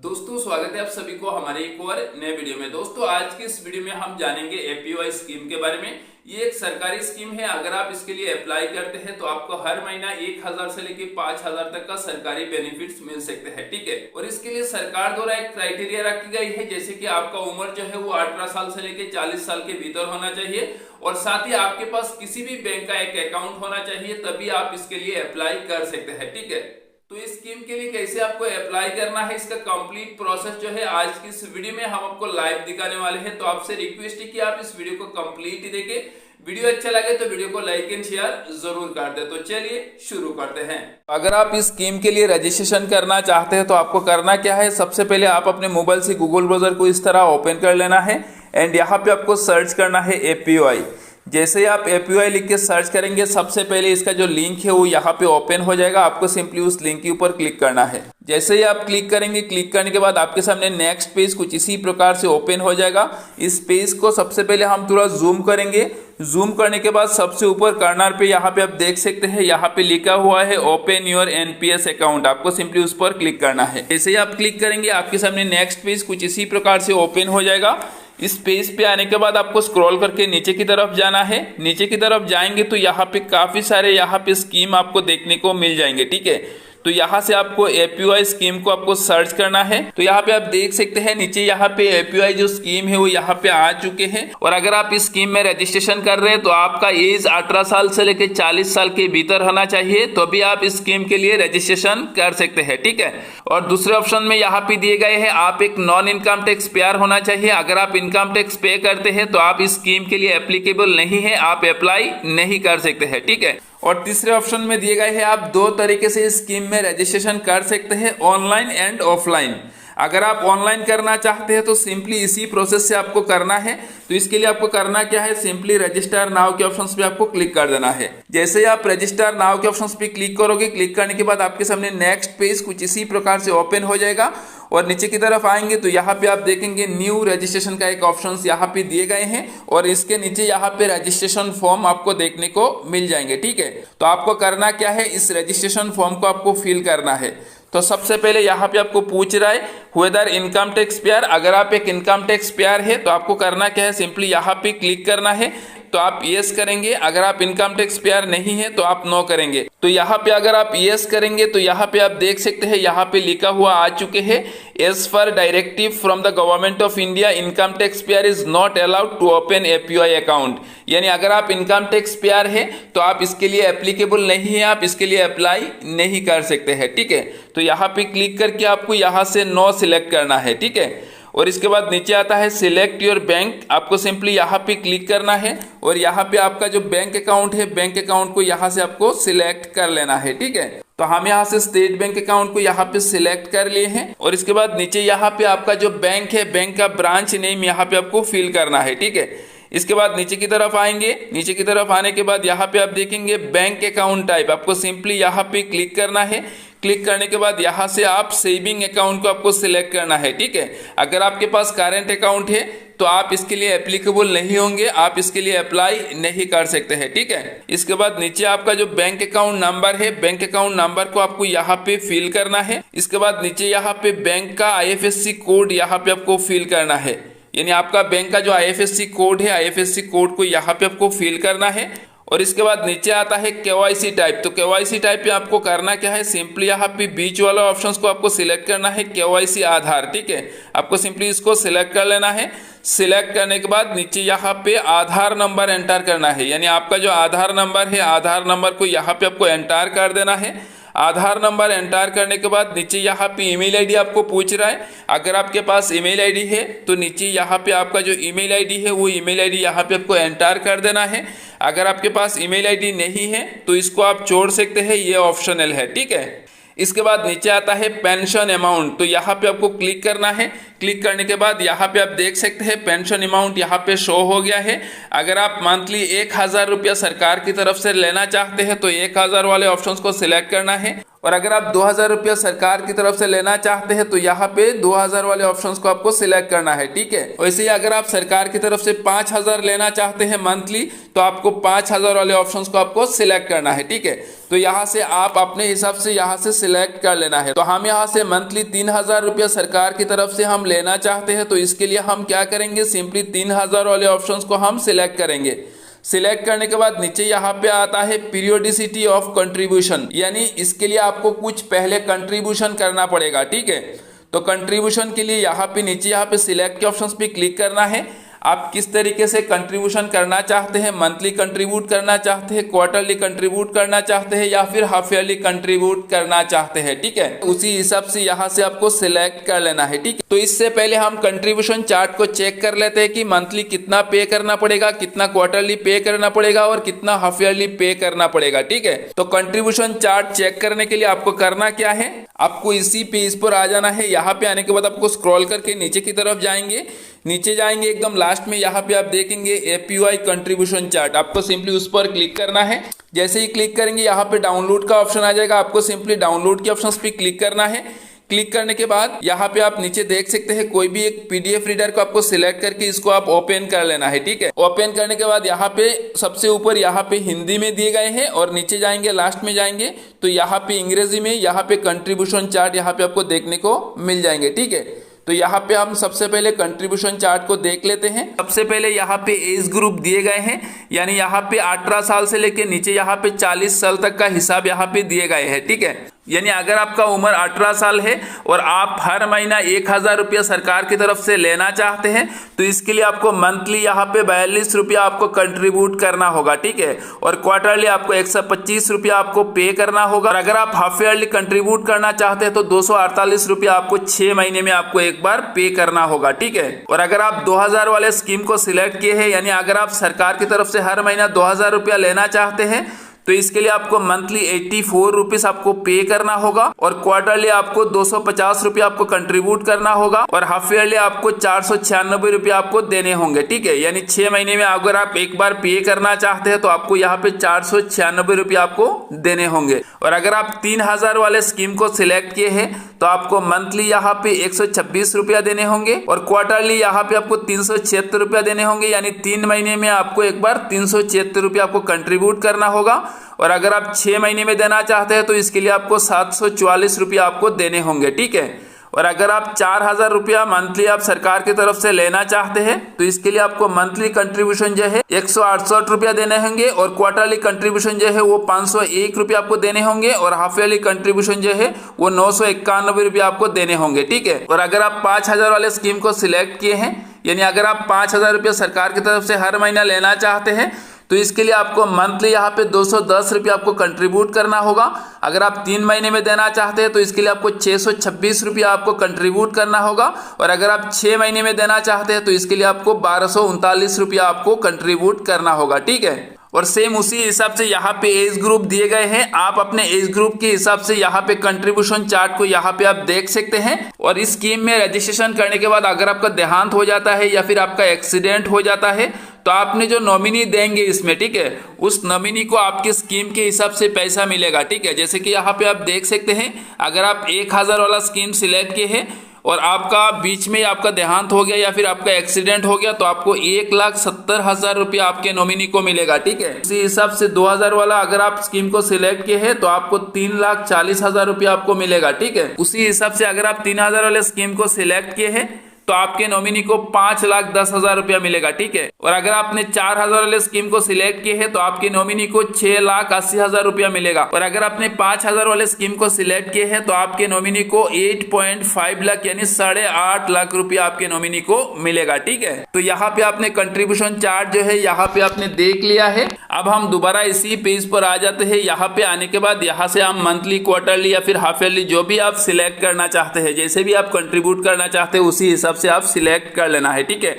दोस्तों स्वागत है आप सभी को हमारे एक और नए वीडियो में। दोस्तों आज की इस वीडियो में हम जानेंगे एपीवाई स्कीम के बारे में। ये एक सरकारी स्कीम है। अगर आप इसके लिए अप्लाई करते हैं तो आपको हर महीना 1000 से लेकर 5000 तक का सरकारी बेनिफिट्स मिल सकते हैं, ठीक है। और इसके लिए सरकार द्वारा एक क्राइटेरिया रखी गई है, जैसे कि आपका उम्र जो है वो 18 साल से लेकर 40 साल के भीतर होना चाहिए और साथ ही आपके पास किसी भी बैंक का एक अकाउंट होना चाहिए, तभी आप इसके लिए अप्लाई कर सकते हैं, ठीक है। तो इस स्कीम के लिए कैसे आपको अप्लाई करना है, इसका कंप्लीट प्रोसेस जो है आज की इस वीडियो में हम आपको लाइव दिखाने वाले हैं। तो आपसे रिक्वेस्ट है कि आप इस वीडियो को कंप्लीट देखें। वीडियो अच्छा लगे तो वीडियो को लाइक एंड शेयर जरूर कर दे। तो चलिए शुरू करते हैं। अगर आप इस स्कीम के लिए रजिस्ट्रेशन करना चाहते हैं तो आपको करना क्या है, सबसे पहले आप अपने मोबाइल से गूगल ब्राउजर को इस तरह ओपन कर लेना है एंड यहाँ पे आपको सर्च करना है एपीवाई। जैसे ही आप एपीवाई लिख के सर्च करेंगे, सबसे पहले इसका जो लिंक है वो यहाँ पे ओपन हो जाएगा। आपको सिंपली उस लिंक के ऊपर क्लिक करना है। जैसे ही आप क्लिक करेंगे, क्लिक करने के बाद आपके सामने नेक्स्ट पेज कुछ इसी प्रकार से ओपन हो जाएगा। इस पेज को सबसे पहले हम थोड़ा जूम करेंगे। जूम करने के बाद सबसे ऊपर कॉर्नर पे यहाँ पे आप देख सकते हैं, यहाँ पे लिखा हुआ है ओपन योर एनपीएस अकाउंट। आपको सिंपली उस पर क्लिक करना है। जैसे ही आप क्लिक करेंगे, आपके सामने नेक्स्ट पेज कुछ इसी प्रकार से ओपन हो जाएगा। इस पेज पे आने के बाद आपको स्क्रॉल करके नीचे की तरफ जाना है। नीचे की तरफ जाएंगे तो यहाँ पे काफी सारे यहाँ पे स्कीम आपको देखने को मिल जाएंगे, ठीक है। तो यहाँ से आपको एपीवाई स्कीम को आपको सर्च करना है। तो यहाँ पे आप देख सकते हैं नीचे यहाँ पे एपीवाई जो स्कीम है वो यहाँ पे आ चुके हैं। और अगर आप इस स्कीम में रजिस्ट्रेशन कर रहे हैं तो आपका एज 18 साल से लेकर 40 साल के भीतर होना चाहिए, तो भी आप इस स्कीम के लिए रजिस्ट्रेशन कर सकते हैं, ठीक है। और दूसरे ऑप्शन में यहाँ पे दिए गए हैं आप एक नॉन इनकम टैक्स पेयर होना चाहिए। अगर आप इनकम टैक्स पे करते हैं तो आप इस स्कीम के लिए एप्लीकेबल नहीं है, आप अप्लाई नहीं कर सकते हैं, ठीक है। और तीसरे ऑप्शन में दिए गए हैं आप दो तरीके से इस स्कीम में रजिस्ट्रेशन कर सकते हैं, ऑनलाइन एंड ऑफलाइन। अगर आप ऑनलाइन करना चाहते हैं तो सिंपली इसी प्रोसेस से आपको करना है। तो इसके लिए आपको करना क्या है, सिंपली रजिस्टर नाउ के ऑप्शंस पे आपको क्लिक कर देना है। जैसे ही आप रजिस्टर नाउ के ऑप्शंस पे क्लिक करोगे, क्लिक करने के बाद आपके सामने नेक्स्ट पेज कुछ इसी प्रकार से ओपन हो जाएगा। और नीचे की तरफ आएंगे तो यहाँ पे आप देखेंगे न्यू रजिस्ट्रेशन का एक ऑप्शन यहाँ पे दिए गए हैं और इसके नीचे यहाँ पे रजिस्ट्रेशन फॉर्म आपको देखने को मिल जाएंगे, ठीक है। तो आपको करना क्या है, इस रजिस्ट्रेशन फॉर्म को आपको फिल करना है। तो सबसे पहले यहाँ पे आपको पूछ रहा है वेदर इनकम टैक्स पेयर। अगर आप एक इनकम टैक्स पेयर है तो आपको करना क्या है, सिंपली यहाँ पे क्लिक करना है। तो आप यस करेंगे। अगर आप इनकम टैक्स पेयर नहीं है तो आप नो करेंगे। तो यहाँ पे अगर आप यस करेंगे तो यहाँ पे आप देख सकते हैं, यहाँ पे लिखा हुआ आ चुके हैं as per directive from the government of India income tax payer is not allowed to open APY account. यानी अगर आप इनकम टैक्स पेयर है तो आप इसके लिए एप्लीकेबल नहीं है, आप इसके लिए अप्लाई नहीं कर सकते हैं, ठीक है। तो यहाँ पे क्लिक करके आपको यहाँ से नो सिलेक्ट करना है, ठीक है। और इसके बाद नीचे आता है सिलेक्ट योर बैंक। आपको सिंपली यहाँ पे क्लिक करना है और यहाँ पे आपका जो बैंक अकाउंट है, बैंक अकाउंट को यहाँ से आपको सिलेक्ट कर लेना है, ठीक है। तो हम यहाँ से स्टेट बैंक अकाउंट को यहाँ पे सिलेक्ट कर लिए हैं। और इसके बाद नीचे यहाँ पे आपका जो बैंक है, बैंक का ब्रांच नेम यहाँ पे आपको फिल करना है, ठीक है। इसके बाद नीचे की तरफ आएंगे। नीचे की तरफ आने के बाद यहाँ पे आप देखेंगे बैंक अकाउंट टाइप। आपको सिंपली यहाँ पे क्लिक करना है। क्लिक करने के बाद यहाँ से आप सेविंग अकाउंट को आपको सिलेक्ट करना है, ठीक है। अगर आपके पास करेंट अकाउंट है तो आप इसके लिए एप्लीकेबल नहीं होंगे, आप इसके लिए अप्लाई नहीं कर सकते हैं, ठीक है। इसके बाद नीचे आपका जो बैंक अकाउंट नंबर है, बैंक अकाउंट नंबर को आपको यहाँ पे फिल करना है। इसके बाद नीचे यहाँ पे बैंक का आईएफएससी कोड यहाँ पे आपको फिल करना है। यानी आपका बैंक का जो आईएफएससी कोड है, आईएफएससी कोड को यहाँ पे आपको फिल करना है। और इसके बाद नीचे आता है केवाईसी टाइप। तो केवाईसी टाइप पे आपको करना क्या है, सिंपली यहाँ पे बीच वाला ऑप्शंस को आपको सिलेक्ट करना है, केवाईसी आधार, ठीक है। आपको सिंपली इसको सिलेक्ट कर लेना है। सिलेक्ट करने के बाद नीचे यहाँ पे आधार नंबर एंटर करना है। यानी आपका जो आधार नंबर है, आधार नंबर को यहाँ पे आपको एंटर कर देना है। आधार नंबर एंटर करने के बाद नीचे यहाँ पे ईमेल आईडी आपको पूछ रहा है। अगर आपके पास ईमेल आईडी है तो नीचे यहाँ पे आपका जो ईमेल आईडी है वो ईमेल आईडी यहाँ पे आपको एंटर कर देना है। अगर आपके पास ईमेल आईडी नहीं है तो इसको आप छोड़ सकते हैं, ये ऑप्शनल है, ठीक है। इसके बाद नीचे आता है पेंशन अमाउंट। तो यहाँ पे आपको क्लिक करना है। क्लिक करने के बाद यहाँ पे आप देख सकते हैं पेंशन अमाउंट यहाँ पे शो हो गया है। अगर आप मंथली 1000 रुपया सरकार की तरफ से लेना चाहते हैं तो 1000 वाले ऑप्शंस को सिलेक्ट करना है। और अगर आप 2000 रुपया सरकार की तरफ से लेना चाहते हैं तो यहाँ पे 2000 वाले ऑप्शंस को आपको सिलेक्ट करना है, ठीक है। वैसे ही अगर आप सरकार की तरफ से 5000 लेना चाहते हैं मंथली तो आपको 5000 वाले ऑप्शंस को आपको सिलेक्ट करना है, ठीक है। तो यहाँ से आप अपने हिसाब से यहाँ से सिलेक्ट कर लेना है। तो हम यहाँ से मंथली 3000 रुपया सरकार की तरफ से हम लेना चाहते हैं तो इसके लिए हम क्या करेंगे, सिंपली 3000 वाले ऑप्शंस को हम सिलेक्ट करेंगे। सिलेक्ट करने के बाद नीचे यहाँ पे आता है पीरियोडिसिटी ऑफ कंट्रीब्यूशन, यानी इसके लिए आपको कुछ पहले कंट्रीब्यूशन करना पड़ेगा, ठीक है। तो कंट्रीब्यूशन के लिए यहाँ पे नीचे यहाँ पे सिलेक्ट के ऑप्शंस पे क्लिक करना है। आप किस तरीके से कंट्रीब्यूशन करना चाहते हैं, मंथली कंट्रीब्यूट करना चाहते हैं, क्वार्टरली कंट्रीब्यूट करना चाहते हैं या फिर हाफ ईयरली कंट्रीब्यूट करना चाहते हैं, ठीक है। उसी हिसाब से यहाँ से आपको सिलेक्ट कर लेना है, ठीक है। तो इससे पहले हम कंट्रीब्यूशन चार्ट को चेक कर लेते हैं कि मंथली कितना पे करना पड़ेगा, कितना क्वार्टरली पे करना पड़ेगा और कितना हाफ ईयरली पे करना पड़ेगा, ठीक है। तो कंट्रीब्यूशन चार्ट चेक करने के लिए आपको करना क्या है, आपको इसी पेज पर आ जाना है। यहाँ पे आने के बाद आपको स्क्रॉल करके नीचे की तरफ जाएंगे, नीचे जाएंगे एकदम लास्ट में यहाँ पे आप देखेंगे एपीवाई कंट्रीब्यूशन चार्ट, आपको सिंपली उस पर क्लिक करना है। जैसे ही क्लिक करेंगे यहाँ पे डाउनलोड का ऑप्शन आ जाएगा, आपको सिंपली डाउनलोड के ऑप्शंस पे क्लिक करना है। क्लिक करने के बाद यहाँ पे आप नीचे देख सकते हैं कोई भी एक पीडीएफ रीडर को आपको सिलेक्ट करके इसको आप ओपन कर लेना है, ठीक है। ओपन करने के बाद यहाँ पे सबसे ऊपर यहाँ पे हिंदी में दिए गए हैं और नीचे जाएंगे लास्ट में जाएंगे तो यहाँ पे अंग्रेजी में यहाँ पे कंट्रीब्यूशन चार्ट यहाँ पे आपको देखने को मिल जाएंगे, ठीक है। तो यहाँ पे हम सबसे पहले कंट्रीब्यूशन चार्ट को देख लेते हैं। सबसे पहले यहाँ पे एज ग्रुप दिए गए हैं, यानी यहाँ पे 18 साल से लेके नीचे यहाँ पे 40 साल तक का हिसाब यहाँ पे दिए गए हैं, ठीक है। यानी अगर आपका उम्र 18 साल है और आप हर महीना 1000 रुपया सरकार की तरफ से लेना चाहते हैं तो इसके लिए आपको मंथली यहाँ पे 42 रुपया आपको कंट्रीब्यूट करना होगा, ठीक है। और क्वार्टरली आपको 125 रुपया आपको पे करना होगा। और अगर आप हाफ ईयरली कंट्रीब्यूट करना चाहते हैं तो 248 रुपया आपको 6 महीने में आपको एक बार पे करना होगा, ठीक है। और अगर आप 2000 वाले स्कीम को सिलेक्ट किए हैं, यानी अगर आप सरकार की तरफ से हर महीना 2000 रुपया लेना चाहते हैं तो इसके लिए आपको मंथली 84 रुपीज आपको पे करना होगा और क्वार्टरली आपको 250 रुपया आपको कंट्रीब्यूट करना होगा और हाफ ईयरली आपको 496 रुपया आपको देने होंगे, ठीक है। यानी 6 महीने में अगर आप एक बार पे करना चाहते हैं तो आपको यहाँ पे 496 रुपया आपको देने होंगे। और अगर आप 3000 वाले स्कीम को सिलेक्ट किए हैं तो आपको मंथली यहाँ पे 126 रुपया देने होंगे और क्वार्टरली यहाँ पे आपको 376 रुपया देने होंगे, यानी 3 महीने में आपको एक बार 376 रुपया आपको कंट्रीब्यूट करना होगा। और अगर आप 6 महीने में देना चाहते हैं तो इसके लिए आपको 744 रुपया आपको देने होंगे, ठीक है। और अगर आप 4000 रुपया मंथली आप सरकार की तरफ से लेना चाहते हैं तो इसके लिए आपको मंथली कंट्रीब्यूशन जो है 168 रुपया देने होंगे और क्वार्टरली कंट्रीब्यूशन जो है वो 501 रुपया आपको देने होंगे और हाफ ईयरली कंट्रीब्यूशन जो है वो 991 रुपया आपको देने होंगे, ठीक है। और अगर आप 5000 वाले स्कीम को सिलेक्ट किए हैं, यानी अगर आप 5000 रुपया सरकार की तरफ से हर महीना लेना चाहते हैं तो इसके लिए आपको मंथली यहाँ पे 210 रुपया आपको कंट्रीब्यूट करना होगा। अगर आप 3 महीने में देना चाहते हैं तो इसके लिए आपको 626 रुपया आपको कंट्रीब्यूट करना होगा और अगर आप 6 महीने में देना चाहते हैं तो इसके लिए आपको 1239 रुपया आपको कंट्रीब्यूट करना होगा, ठीक है। और सेम उसी हिसाब से यहाँ पे एज ग्रुप दिए गए हैं, आप अपने एज ग्रुप के हिसाब से यहाँ पे कंट्रीब्यूशन चार्ट को यहाँ पे आप देख सकते हैं। और इस स्कीम में रजिस्ट्रेशन करने के बाद अगर आपका देहांत हो जाता है या फिर आपका एक्सीडेंट हो जाता है तो आपने जो नॉमिनी देंगे इसमें, ठीक है, उस नॉमिनी को आपकी स्कीम के हिसाब से पैसा मिलेगा, ठीक है। जैसे कि यहाँ पे आप देख सकते हैं अगर आप 1000 वाला स्कीम सिलेक्ट किए हैं और आपका बीच में आपका देहांत हो गया या फिर आपका एक्सीडेंट हो गया तो आपको 1,70,000 रुपया आपके नॉमिनी को मिलेगा, ठीक है। इसी हिसाब से 2000 वाला अगर आप स्कीम को सिलेक्ट किए हैं तो आपको 3,40,000 रुपया आपको मिलेगा, ठीक है। उसी हिसाब से अगर आप 3000 वाले स्कीम को सिलेक्ट किए हैं तो आपके नॉमिनी को 5,10,000 रुपया मिलेगा, ठीक है। और अगर आपने 4000 वाले स्कीम को सिलेक्ट किए हैं तो आपके नॉमिनी को 6,80,000 रुपया मिलेगा और अगर आपने 5000 वाले स्कीम को सिलेक्ट किए हैं तो आपके नॉमिनी को 8.5 लाख यानी 8.5 लाख रुपया आपके नॉमिनी को मिलेगा, ठीक है। तो यहाँ पे आपने कंट्रीब्यूशन चार्ट जो है यहाँ पे आपने देख लिया है। अब हम दोबारा इसी पेज पर आ जाते हैं। यहाँ पे आने के बाद यहाँ से हम मंथली, क्वार्टरली या फिर हाफ ईयरली जो भी आप सिलेक्ट करना चाहते हैं, जैसे भी आप कंट्रीब्यूट करना चाहते हैं उसी हिसाब से आप सिलेक्ट कर लेना है, ठीक है।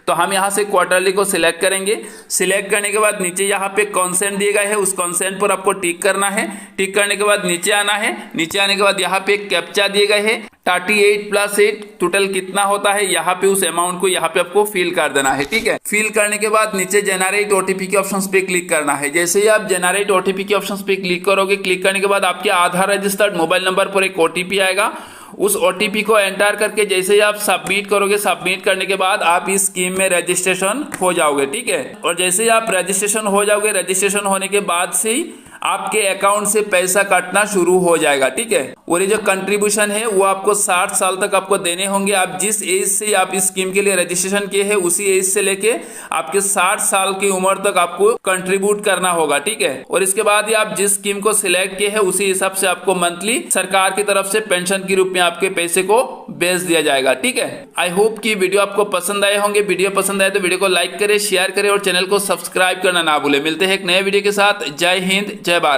तो हम यहाँ से क्वार्टरली को सिलेक्ट करेंगे। सिलेक्ट करने के बाद नीचे यहाँ पे कॉन्सेंट दिए गए है, उस कॉन्सेंट पर आपको टिक करना है। टिक करने के बाद नीचे आना है। नीचे आने के बाद यहाँ पे एक कैप्चा दिए गए है 38 + 8 टोटल कितना होता है, यहाँ पे उस अमाउंट को यहाँ पे आपको फिल कर देना है। ठीक है, फिल करने के बाद नीचे जनरेट ओटीपी के ऑप्शन पे क्लिक करना है। जैसे ही आप जनरेट ओटीपी के ऑप्शन पे क्लिक करोगे, क्लिक करने के बाद आपके आधार रजिस्टर्ड मोबाइल नंबर पर एक ओटीपी आएगा। उस ओटीपी को एंटर करके जैसे ही आप सबमिट करोगे, सबमिट करने के बाद आप इस स्कीम में रजिस्ट्रेशन हो जाओगे। ठीक है, और जैसे ही आप रजिस्ट्रेशन हो जाओगे, रजिस्ट्रेशन होने के बाद से ही आपके अकाउंट से पैसा कटना शुरू हो जाएगा। ठीक है, और ये जो कंट्रीब्यूशन है वो आपको 60 साल तक आपको देने होंगे। आप जिस एज से आप इस स्कीम के लिए रजिस्ट्रेशन किए हैं उसी एज से लेके आपके 60 साल की उम्र तक आपको कंट्रीब्यूट करना होगा। ठीक है, और इसके बाद ही आप जिस स्कीम को सिलेक्ट किए हैं उसी हिसाब से आपको मंथली सरकार की तरफ से पेंशन के रूप में आपके पैसे को भेज दिया जाएगा। ठीक है, आई होप कि वीडियो आपको पसंद आए होंगे। वीडियो पसंद आए तो वीडियो को लाइक करें, शेयर करें और चैनल को सब्सक्राइब करना ना भूलें। मिलते हैं एक नए वीडियो के साथ। जय हिंद, जय भारत।